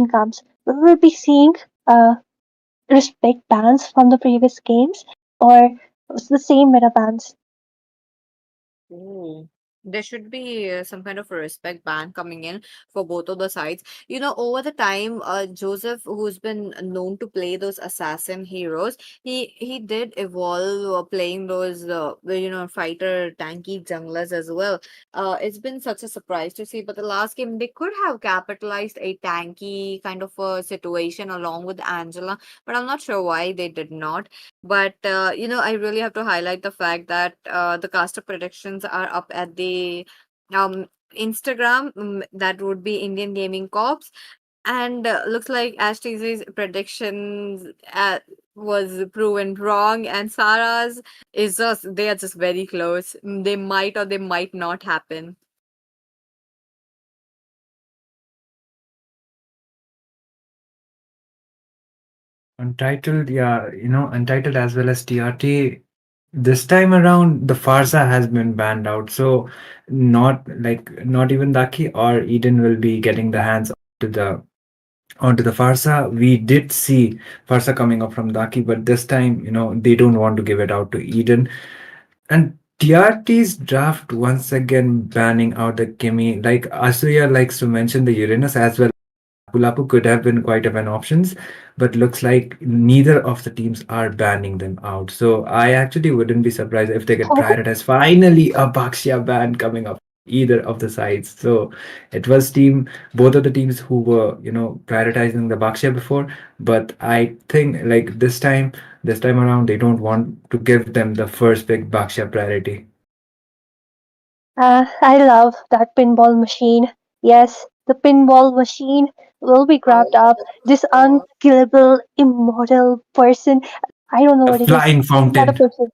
comes, will we be seeing uh, respect bans from the previous games or it's the same meta bans? Ooh. There should be some kind of a respect ban coming in for both of the sides. You know, over the time, Joseph, who's been known to play those assassin heroes, he did evolve playing those, fighter tanky junglers as well. It's been such a surprise to see. But the last game, they could have capitalized a tanky kind of a situation along with Angela, but I'm not sure why they did not. But I really have to highlight the fact that the caster predictions are up at the Instagram. That would be Indian Gaming Corps, and looks like Ashley's predictions was proven wrong, and Sarah's is just they are just very close. They might or they might not happen. Untitled, yeah, Untitled as well as TRT. This time around, the Farsa has been banned out, so not even Daki or Eden will be getting the hands onto the Farsa. We did see Farsa coming up from Daki, but this time, they don't want to give it out to Eden. And TRT's draft once again banning out the Kimi. Like Asuya likes to mention the Uranus as well. Lapu could have been quite of an options, but looks like neither of the teams are banning them out. So I actually wouldn't be surprised if they get prioritized. Finally, a Bakshia ban coming up either of the sides. So it was both of the teams who were, prioritizing the Bakshia before, but I think like this time around, they don't want to give them the first big Bakshia priority. I love that pinball machine. Yes, the pinball machine will be grabbed up. This Oh. unkillable, immortal person. I don't know The what it is. flying It's not a fountain. person.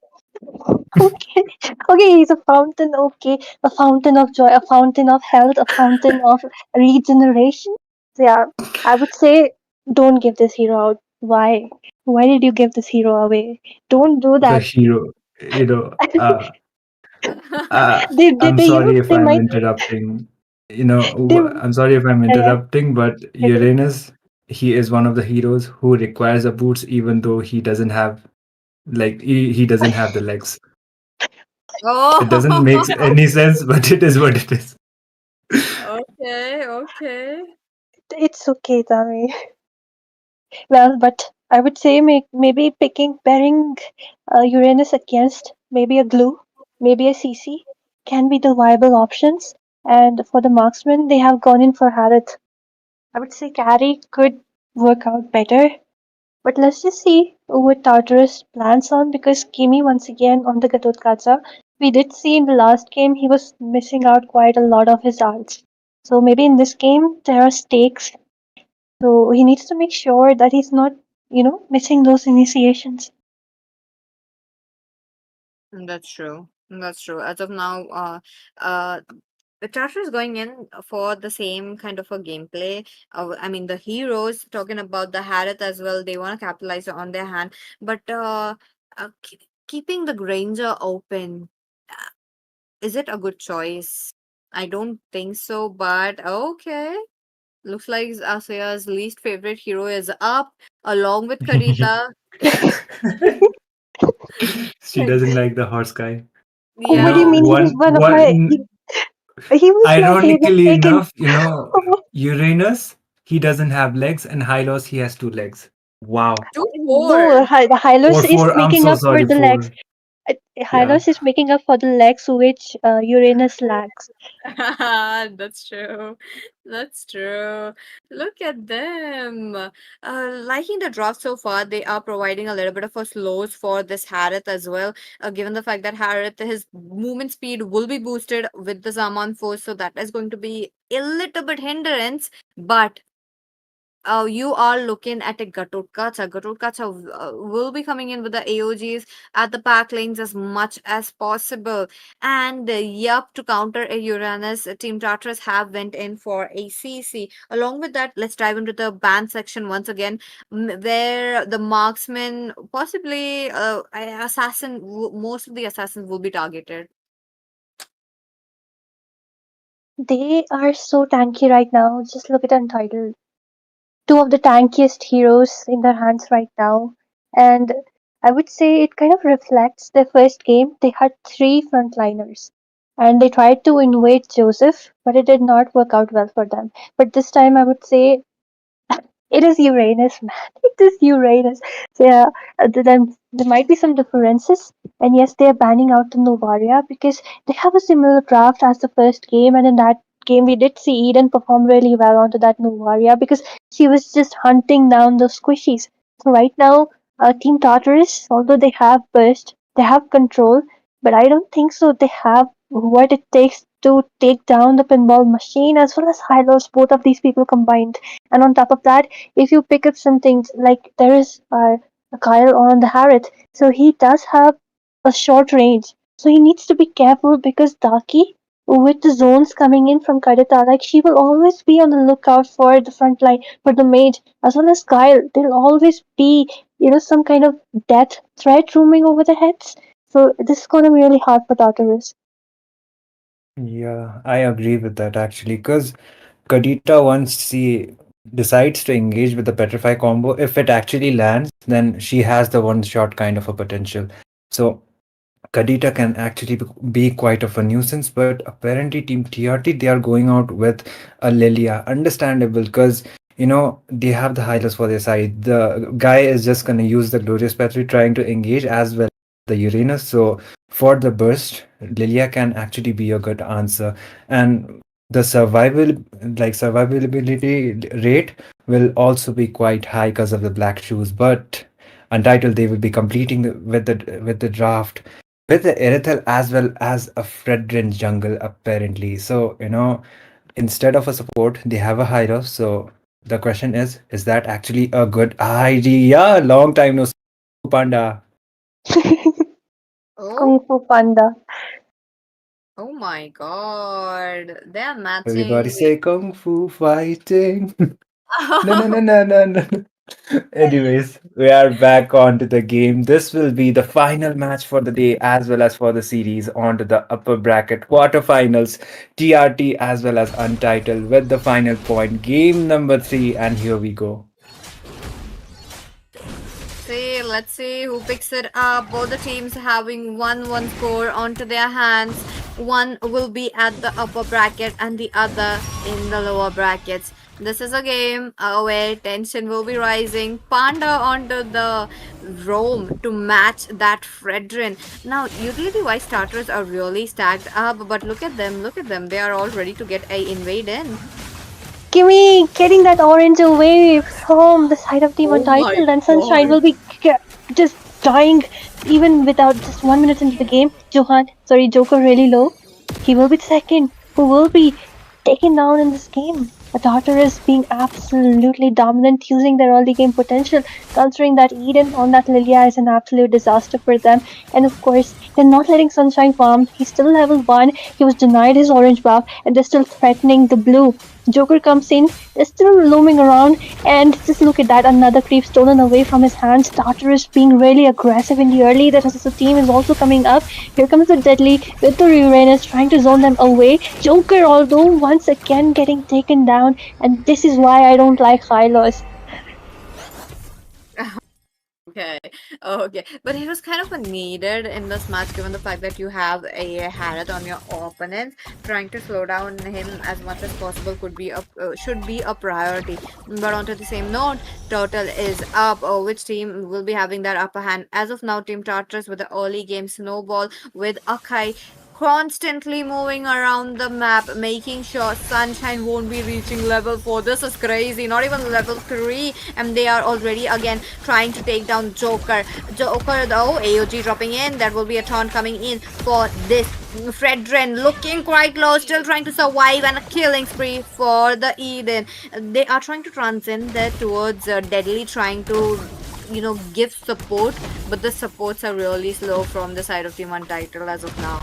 Okay, okay, he's a fountain. Okay, a fountain of joy, a fountain of health, a fountain of regeneration. So yeah, I would say don't give this hero out. Why? Why did you give this hero away? Don't do The that. hero, you know, uh, They I'm you know sorry if they I'm might interrupting. they I'm sorry if I'm yeah, interrupting, but yeah. Uranus, he is one of the heroes who requires the boots, even though he doesn't have he doesn't have the legs. It doesn't Oh. make any sense, but it is what it is. Okay, okay. It's okay, Tami. Well, but I would say maybe pairing Uranus against maybe a glue, maybe a CC can be the viable options. And for the marksman, they have gone in for Harith. I would say carry could work out better. But let's just see what Tartarus plans on because Kimi once again on the Gatotkacha. We did see in the last game he was missing out quite a lot of his arts. So maybe in this game there are stakes. So he needs to make sure that he's not, missing those initiations. That's true. That's true. As of now, uh, the character is going in for the same kind of a gameplay. I mean, the heroes talking about the Harith as well. They want to capitalize on their hand, but keeping the Granger open, uh, is it a good choice? I don't think so, but okay. Looks like Asuya's least favorite hero is up, along with Karita. She doesn't like the horse guy. What do you Yeah. mean he was one of my? He was my favorite Ironically pick in. enough, Uranus, he doesn't have legs, and Hylos, he has two legs. Wow. Two No, four. the Or Hylos is four. I'm making so up for sorry the legs. for. Yeah. Hylos is making up for the legs which Uranus lacks. That's true. That's true. Look at them. Liking the draft so far, they are providing a little bit of a slows for this Harith as well. Given the fact that Harith, his movement speed will be boosted with the Zaman force, so that is going to be a little bit hindrance. But you are looking at a Gatotkacha. Gatotkacha will be coming in with the AOGs at the back lanes as much as possible. And yup, to counter a Uranus, Team Tartarus have went in for a CC. Along with that, let's dive into the ban section once again, where the marksman, possibly assassin, most of the assassins will be targeted. They are so tanky right now. Just look at Untitled. two of the tankiest heroes in their hands right now. And I would say it kind of reflects their first game. They had three frontliners. And they tried to invade Joseph, but it did not work out well for them. But this time I would say it is Uranus, man. It is Uranus. So yeah, then there might be some differences. And yes, they are banning out the Novaria because they have a similar draft as the first game. And in that game, we did see Eden perform really well onto that Novaria because she was just hunting down those squishies. So right now, Team Tartarus, although they have burst, they have control, but I don't think so. They have what it takes to take down the pinball machine as well as Hylos, both of these people combined. And on top of that, if you pick up some things like there is a Kyle on the Harriet, so he does have a short range. So he needs to be careful because Daki, with the zones coming in from Kadita, like she will always be on the lookout for the front line, for the mage, as well as Kyle. There'll always be, some kind of death threat roaming over their heads. So this is gonna be really hard for Tartarus. Yeah, I agree with that actually, because Kadita, once she decides to engage with the Petrify combo, if it actually lands, then she has the one shot kind of a potential. So Kadita can actually be quite of a nuisance, but apparently Team TRT, they are going out with a Lilia. Understandable, because they have the Hylas for their side. The guy is just gonna use the Glorious Battery trying to engage as well the Uranus. So for the burst, Lilia can actually be a good answer. And the survivability rate will also be quite high because of the black shoes. But Untitled, they will be completing with the draft with the Erithel as well as a Fredrin jungle apparently. So, instead of a support, they have a hero. So the question is that actually a good idea? Long time no see, Panda. Oh, Kung Fu Panda. oh my God. They are Everybody matching say Kung Fu fighting. No, no, no, no, no, no. Anyways, we are back onto the game. This will be the final match for the day as well as for the series onto the upper bracket quarterfinals, TRT as well as Untitled with the final point. Game number 3, and here we go. See, let's see who picks it up. Both the teams having 1-1 score onto their hands. One will be at the upper bracket and the other in the lower brackets. This is a game where tension will be rising. Panda onto the Rome to match that Fredrin. Now, utility wise starters are really stacked up, but look at them. They are all ready to get a invade in. Gimme getting that orange away from the side of Team Oh my Untitled, and Sunshine god. will be just dying even without just 1 minute into the game. Joker really low. He will be second, who will be taken down in this game. A Tartarus being absolutely dominant, using their early game potential, considering that Eden on that Lilia is an absolute disaster for them. And of course, they're not letting Sunshine farm. He's still level 1. He was denied his orange buff, and they're still threatening the blue. Joker comes in, is still looming around, and just look at that, another creep stolen away from his hands. Tartarus being really aggressive in the early. The rest of the team is also coming up. Here comes the Deadly with the Uranus trying to zone them away. Joker, although once again getting taken down, and this is why I don't like Hylos. Okay, okay, but it was kind of a needed in this match given the fact that you have a Harriet on your opponent. Trying to slow down him as much as possible could be a should be a priority. But onto the same note, Turtle is up. Which team will be having that upper hand? As of now, Team Tartarus with the early game snowball with Akai constantly moving around the map, making sure Sunshine won't be reaching level 4. This is crazy. Not even level 3, and they are already again trying to take down Joker. Joker though, AOG dropping in. There will be a taunt coming in for this Fredrin, looking quite low, still trying to survive, and a killing spree for the Eden. They are trying to transcend there towards Deadly, trying to give support, but the supports are really slow from the side of Team Untitled as of now.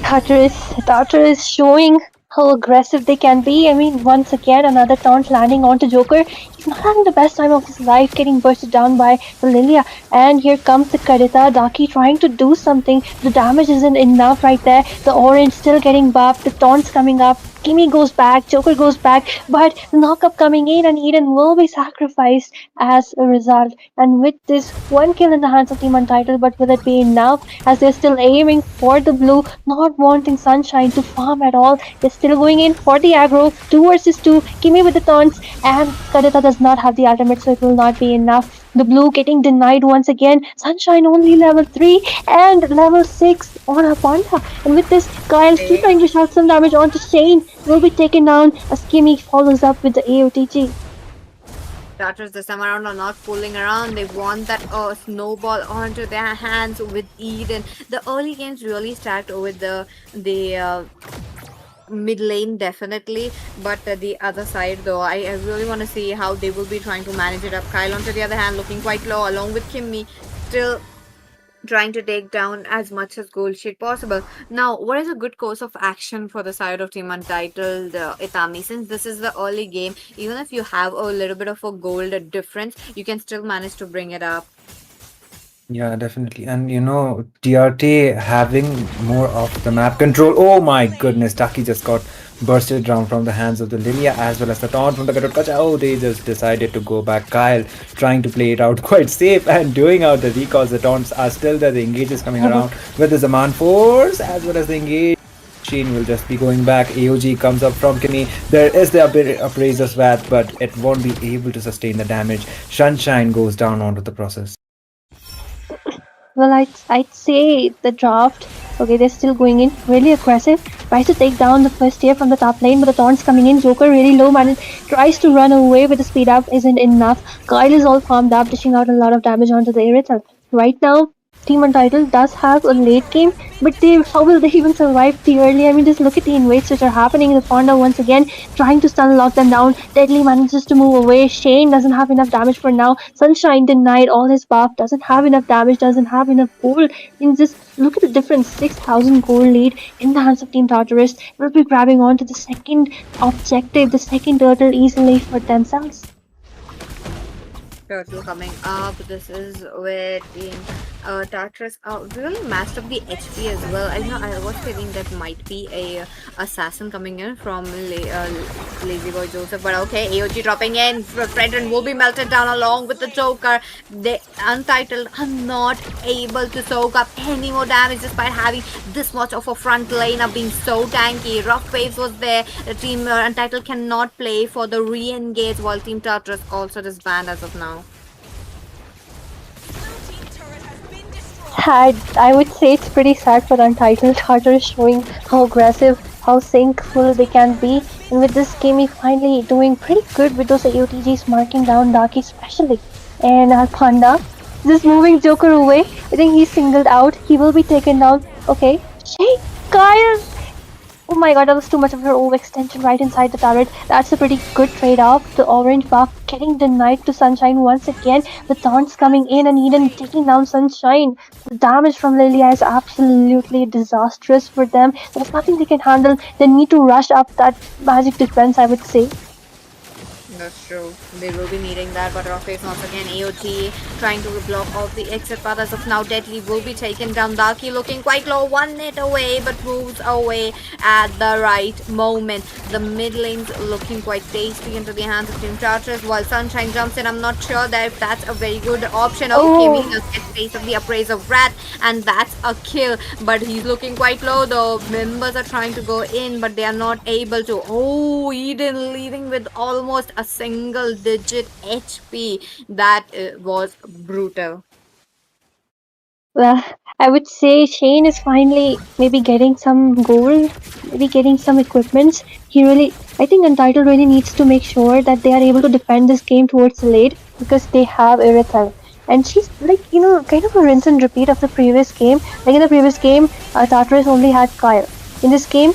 Tartarus showing how aggressive they can be. I mean, once again, another taunt landing onto Joker. He's not having the best time of his life, getting bursted down by the Lilia. And here comes the Karita. Daki trying to do something. The damage isn't enough right there. The orange still getting buffed. The taunts coming up. Kimmy goes back, Joker goes back, but the knockup coming in and Eden will be sacrificed as a result. And with this one kill in the hands of Team Untitled, but will it be enough as they're still aiming for the blue, not wanting Sunshine to farm at all. They're still going in for the aggro, 2 versus 2, Kimmy with the taunts, and Kadita does not have the ultimate, so it will not be enough. The blue getting denied once again. Sunshine only level 3 and level 6 on her Panda. And with this, Kyle still trying to shout some damage onto Shane. Will be taken down as Kimmy follows up with the AOTG. Starters this time around are not fooling around. They want that snowball onto their hands with Eden. The early games really stacked with the mid lane definitely, but the other side though, I really want to see how they will be trying to manage it up. Kyle on to the other hand looking quite low along with Kimmy, still trying to take down as much as gold sheet possible. Now, what is a good course of action for the side of Team Untitled, Itami? Since this is the early game, even if you have a little bit of a gold difference, you can still manage to bring it up. Yeah, definitely. And TRT having more of the map control. Oh my goodness, Taki just got bursted down from the hands of the Lilia as well as the taunt from the Garukacha. Oh, they just decided to go back. Kyle trying to play it out quite safe and doing out the recalls. The taunts are still there. The engage is coming around with the Zaman Force as well as the engage. Sheen will just be going back. AOG comes up from Kenny. There is the Appraiser's Wrath, but it won't be able to sustain the damage. Sunshine goes down onto the process. Well, I'd say the draft. Okay, they're still going in really aggressive. Tries to take down the first tier from the top lane, but the taunts coming in. Joker really low man tries to run away with the speed up isn't enough. Kyle is all farmed up, dishing out a lot of damage onto the Irithel. Right now, Team Untitled does have a late game, but how will they even survive the early? I mean, just look at the invades which are happening in the Fonda once again, trying to stun lock them down. Deadly manages to move away. Shane doesn't have enough damage for now. Sunshine denied all his buff, doesn't have enough damage, doesn't have enough gold. And just look at the difference, 6,000 gold lead in the hands of Team Tartarus. Will be grabbing on to the second objective, the second turtle easily for themselves. Turtle coming up. This is where Team Tartarus really matched up the HP as well. I know I was feeling that might be a assassin coming in from Lazy Boy Joseph, but okay, AOG dropping in. Fredrin will be melted down along with the Joker. The Untitled are not able to soak up any more damage despite having this much of a front lane of being so tanky. Rough Waves was there. The Team Untitled cannot play for the re-engage while Team Tartarus also disband as of now. I would say it's pretty sad for the Untitled. Tartar showing how aggressive, how sinkful they can be. And with this game, he finally doing pretty good with those AOTGs marking down Darky especially. And our Panda just moving Joker away. I think he's singled out. He will be taken down. Okay. Shake, Kyle! Oh my god, that was too much of her overextension right inside the turret. That's a pretty good trade-off. The orange buff getting denied to Sunshine once again. The taunts coming in and Eden taking down Sunshine. The damage from Lilia is absolutely disastrous for them. There's nothing they can handle. They need to rush up that magic defense, I would say. That's true. They will be needing that, but Rockface once again AOT trying to block off the exit path as of now. Deadly will be taken down. Darky looking quite low, 1 hit away, but moves away at the right moment. The mid lane's looking quite tasty into the hands of Team Tartarus while Sunshine jumps in. I'm not sure that if that's a very good option. Okay, we just get face of the Appraiser of Wrath, and that's a kill. But he's looking quite low. The members are trying to go in, but they are not able to. Oh, Eden leaving with almost a single digit HP. That was brutal. Well, I would say Shane is finally maybe getting some gold, maybe getting some equipments. I think Untitled really needs to make sure that they are able to defend this game towards the late because they have Irithel. And she's like, kind of a rinse and repeat of the previous game. Like in the previous game, Tartarus only had Kyle. In this game,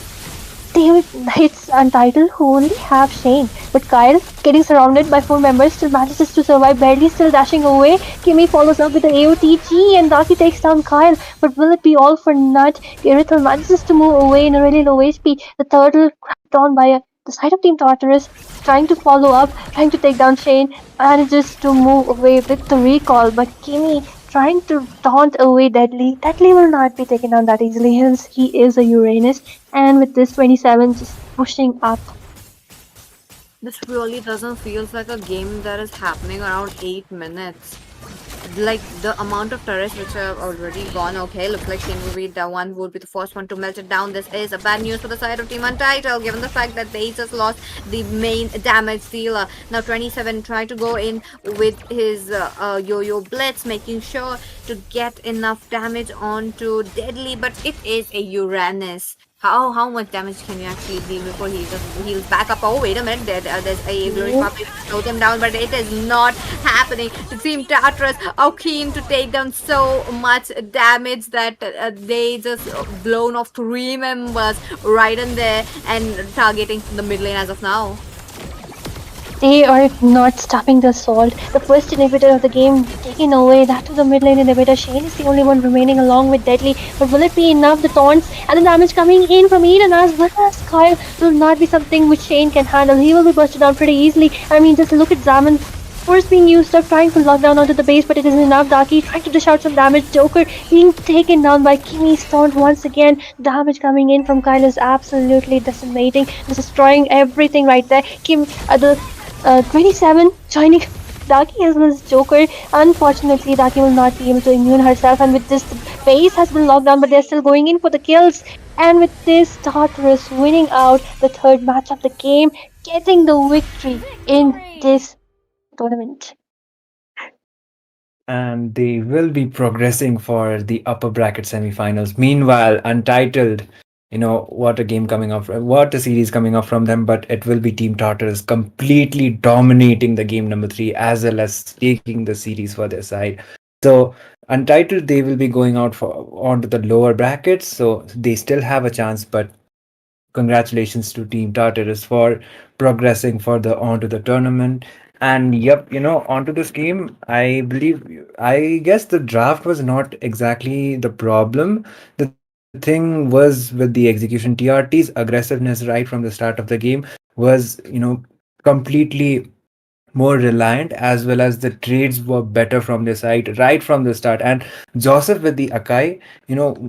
it's Untitled who only have Shane. But Kyle, getting surrounded by 4 members, still manages to survive, barely still dashing away. Kimmy follows up with the AOTG and Darky takes down Kyle. But will it be all for naught? Irithel manages to move away in a really low HP. The turtle cracked on by the side of Team Tartarus, trying to follow up, trying to take down Shane, manages to move away with the recall. But Kimmy trying to taunt away Deadly. Deadly will not be taken down that easily since he is a Uranus. And with this 27, just pushing up. This really doesn't feels like a game that is happening around 8 minutes. Like the amount of turrets which have already gone. Okay, looks like Shane will be the one would be the first one to melt it down. This is a bad news for the side of Team Untitled, given the fact that they just lost the main damage dealer. Now 27 try to go in with his yo-yo blitz, making sure to get enough damage onto Deadly, but it is a Uranus. How much damage can you actually deal before he just heals back up? Oh wait a minute, there's a glory Okay. pop to slow them down, but it is not happening. The Team Tartarus are keen to take down so much damage that they just blown off 3 members right in there and targeting the mid lane as of now. They are not stopping the assault. The first inhibitor of the game taken away. That was the mid lane inhibitor. Shane is the only one remaining along with Deadly. But will it be enough? The taunts and the damage coming in from Eden as well as Kyle will not be something which Shane can handle. He will be busted down pretty easily. I mean, just look at Zaman. Force being used up, trying to lock down onto the base, but it isn't enough. Daki trying to dish out some damage. Joker being taken down by Kimmy's taunt once again. Damage coming in from Kyle is absolutely decimating, destroying everything right there. Kim, the 27 joining Daki as well as Joker. Unfortunately, Daki will not be able to immune herself, and with this, the base has been locked down, but they're still going in for the kills. And with this, Tartarus winning out the third match of the game, getting the victory in this tournament. And they will be progressing for the upper bracket semifinals. Meanwhile, Untitled, what a game coming up, what a series coming up from them, but it will be Team Tartarus completely dominating the game number three as well as taking the series for their side. So, Untitled, they will be going out for onto the lower brackets, so they still have a chance, but congratulations to Team Tartarus for progressing further onto the tournament. And yep, onto this game, I guess the draft was not exactly the problem. The thing was with the execution. TRT's aggressiveness right from the start of the game was, completely more reliant, as well as the trades were better from their side right from the start. And Joseph with the Akai,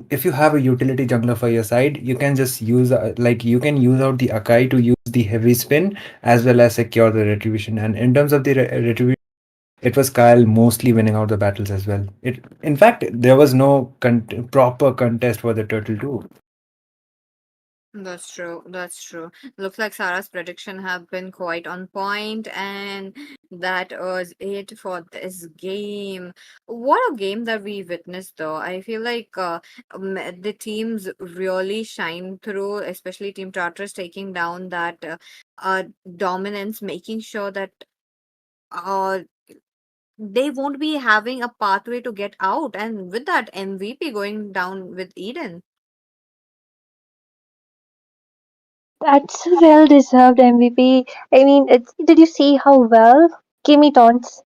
if you have a utility jungler for your side, you can just use you can use out the Akai to use the heavy spin as well as secure the retribution. And in terms of the retribution, it was Kyle mostly winning out the battles as well. In fact, there was no proper contest for the turtle too. That's true. That's true. Looks like Sarah's prediction have been quite on point, and that was it for this game. What a game that we witnessed, though. I feel like the teams really shine through, especially Team Tartarus taking down that uh, dominance, making sure that uh, they won't be having a pathway to get out, and with that MVP going down with Eden. That's a well deserved MVP. I mean, did you see how well Kimmy taunts?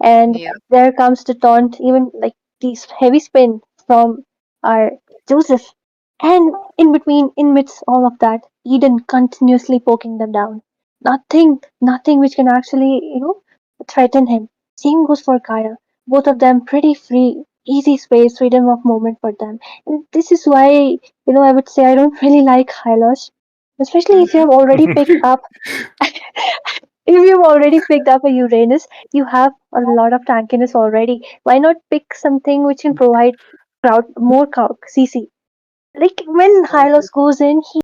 And Yeah. there comes the taunt, even like these heavy spin from our Joseph. And in between, in midst all of that, Eden continuously poking them down. Nothing which can actually, threaten him. Same goes for Kyle. Both of them pretty free, easy space, freedom of movement for them. And this is why, I would say I don't really like Hylos. Especially if you have already picked up if you've already picked up a Uranus, you have a lot of tankiness already. Why not pick something which can provide crowd more CC? Like when Hylos goes in,